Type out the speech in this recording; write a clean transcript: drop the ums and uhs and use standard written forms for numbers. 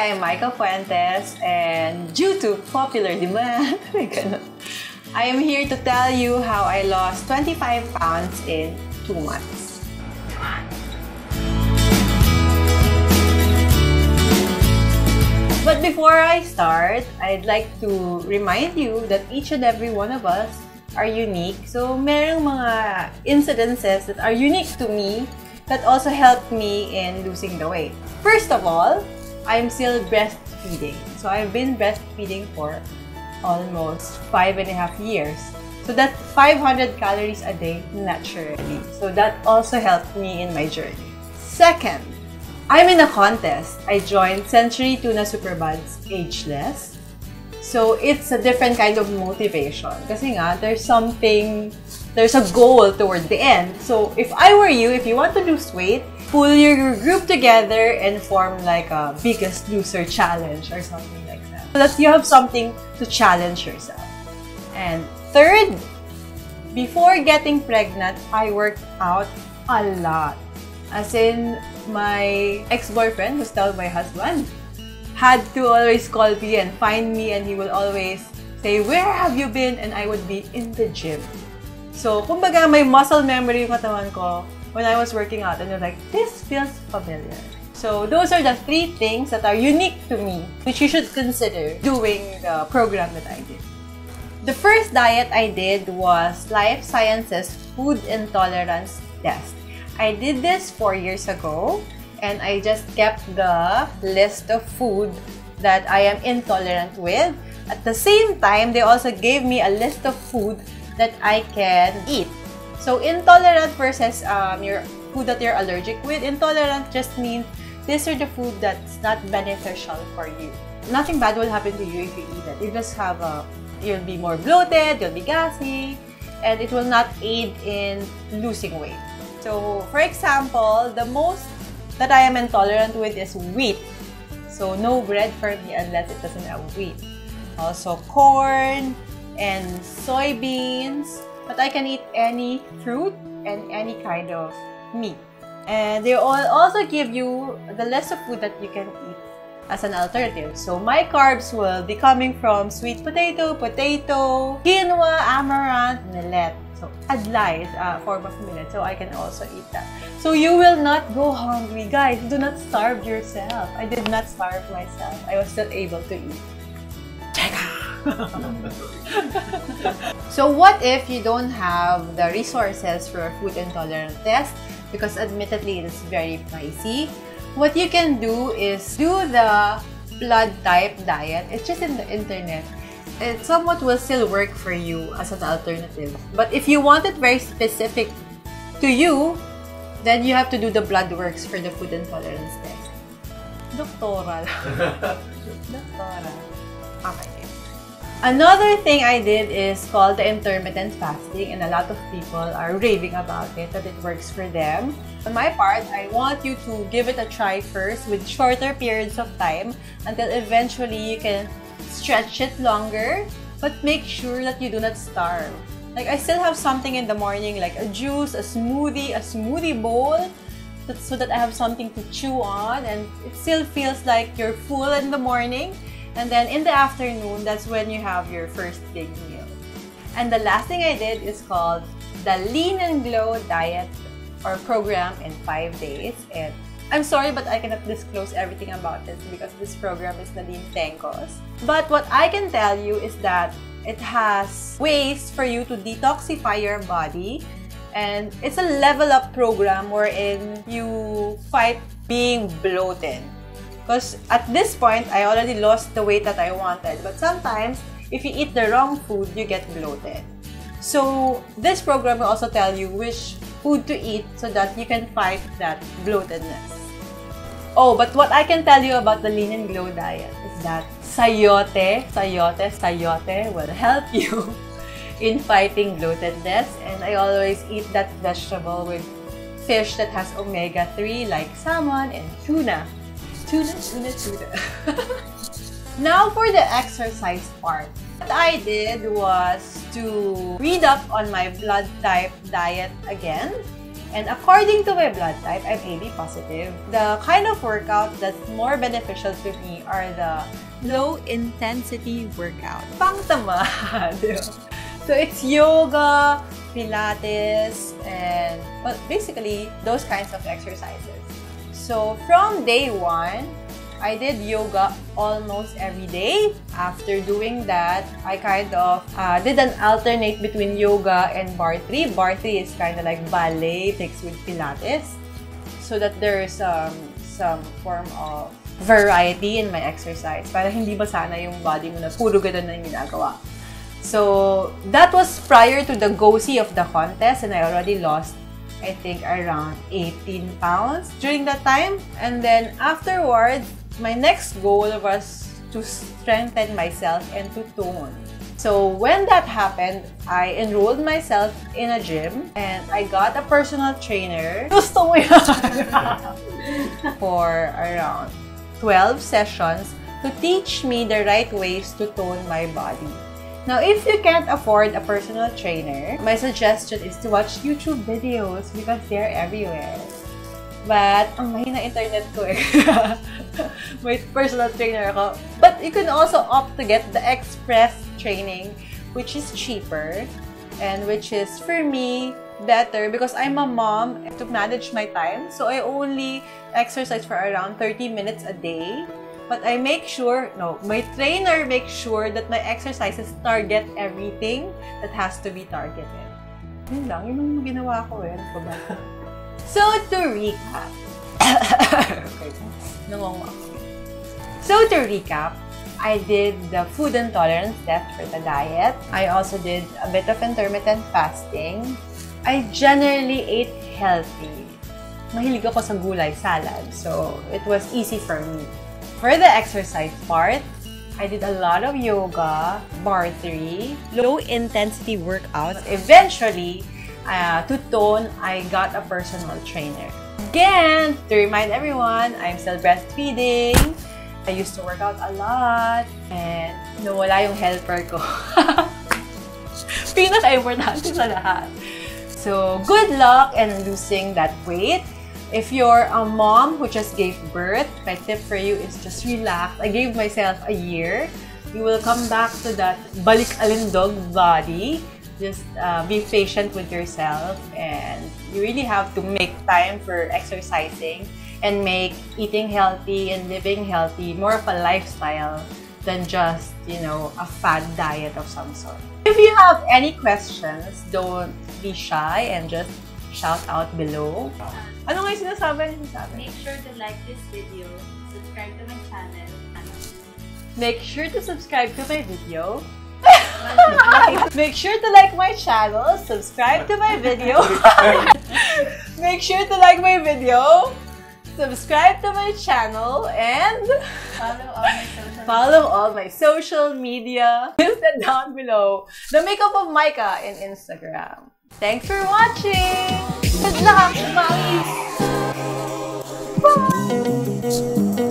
I'm Tuaño-Fuentes, and due to popular demand, I am here to tell you how I lost 25 pounds in 2 months. But before I start, I'd like to remind you that each and every one of us are unique. So, merong mga incidences that are unique to me that also helped me in losing the weight. First of all, I'm still breastfeeding. So, I've been breastfeeding for almost 5.5 years. So, that's 500 calories a day naturally. So, that also helped me in my journey. Second, I'm in a contest. I joined Century Tuna Superbods Ageless. So, it's a different kind of motivation. Kasi nga, there's a goal toward the end. So, if I were you, if you want to lose weight, pull your group together and form like a Biggest Loser challenge or something like that. So that you have something to challenge yourself. And third, before getting pregnant, I worked out a lot. As in, my ex-boyfriend, who's now my husband, had to always call me and find me, and he will always say, "Where have you been?" And I would be in the gym. So, kumbaga, may muscle memory yung katawan ko when I was working out, and they're like, this feels familiar. So, those are the 3 things that are unique to me, which you should consider doing the program that I did. The first diet I did was Life Sciences Food Intolerance Test. I did this 4 years ago, and I just kept the list of food that I am intolerant with. At the same time, they also gave me a list of food that I can eat. So, intolerant versus your food that you're allergic with. Intolerant just means these are the food that's not beneficial for you. Nothing bad will happen to you if you eat it. You just have you'll be more bloated, you'll be gassy, and it will not aid in losing weight. So, for example, the most that I am intolerant with is wheat. So, no bread for me unless it doesn't have wheat. Also, corn and soybeans. But I can eat any fruit and any kind of meat. And they will also give you the list of food that you can eat as an alternative. So, my carbs will be coming from sweet potato, quinoa, amaranth, millet. So, adla is a form of millet, so I can also eat that. So, you will not go hungry. Guys, do not starve yourself. I did not starve myself. I was still able to eat. So, what if you don't have the resources for a food intolerance test? Because admittedly, it is very pricey. What you can do is do the blood type diet. It's just in the internet. It somewhat will still work for you as an alternative. But if you want it very specific to you, then you have to do the blood works for the food intolerance test. Doctoral. Doctoral. Okay. Another thing I did is called the intermittent fasting, and a lot of people are raving about it, that it works for them. On my part, I want you to give it a try first with shorter periods of time until eventually you can stretch it longer, but make sure that you do not starve. Like, I still have something in the morning, like a juice, a smoothie bowl, so that I have something to chew on, and it still feels like you're full in the morning. And then in the afternoon, that's when you have your first big meal. And the last thing I did is called the Lean and Glow Diet or Program in 5 days. And I'm sorry, but I cannot disclose everything about this because this program is Nadine Tenkos. But what I can tell you is that it has ways for you to detoxify your body. And it's a level up program wherein you fight being bloated. Because at this point, I already lost the weight that I wanted. But sometimes, if you eat the wrong food, you get bloated. So, this program will also tell you which food to eat so that you can fight that bloatedness. Oh, but what I can tell you about the Lean and Glow diet is that sayote will help you in fighting bloatedness. And I always eat that vegetable with fish that has omega-3 like salmon and tuna. Tuna. Now for the exercise part. What I did was to read up on my blood type diet again And according to my blood type, I'm AB positive. The kind of workout that's more beneficial to me are the low-intensity workout. Pang tamad! So it's yoga, Pilates, and well, basically those kinds of exercises. So from day 1, I did yoga almost every day. After doing that, I kind of did an alternate between yoga and bar 3. Bar 3 is kind of like ballet mixed with Pilates, so that there's some form of variety in my exercise para hindi ba sana yung body mo na puro ganun na yung ginagawa. So that was prior to the go-see of the contest, and I already lost, I think, around 18 pounds during that time. And then afterwards, my next goal was to strengthen myself and to tone. So when that happened, I enrolled myself in a gym and I got a personal trainer. Gusto mo yan! For around 12 sessions to teach me the right ways to tone my body. Now, if you can't afford a personal trainer, my suggestion is to watch YouTube videos because they're everywhere. But, ang mahina internet ko eh. May personal trainer ako. But you can also opt to get the express training, which is cheaper and which is, for me, better because I'm a mom to manage my time. So, I only exercise for around 30 minutes a day. But I make sure, my trainer makes sure that my exercises target everything that has to be targeted. Yun lang, yun ang ginawa ko eh. So, to recap. So, to recap, I did the food intolerance test for the diet. I also did a bit of intermittent fasting. I generally ate healthy. Mahilig ako sa gulay salad, so it was easy for me. For the exercise part, I did a lot of yoga, bar 3, low-intensity workouts. Eventually, to tone, I got a personal trainer. Again, to remind everyone, I'm still breastfeeding. I used to work out a lot and nawala yung helper ko. Pinaka-importante sa lahat. So, good luck in losing that weight. If you're a mom who just gave birth, my tip for you is just relax. I gave myself a year. You will come back to that balik-alindog body. Just be patient with yourself, and you really have to make time for exercising and make eating healthy and living healthy more of a lifestyle than just, a fad diet of some sort. If you have any questions, don't be shy and just shout out below. Ano nga yung sinasabi? Make sure to like this video, subscribe to my channel. Make sure to subscribe to my video. Make sure to like my channel, subscribe to my video. Make sure to like my video, subscribe to my channel, and follow all my social media listed down below. The Makeup of Mica in Instagram. Thanks for watching! Good luck! Bye! Bye!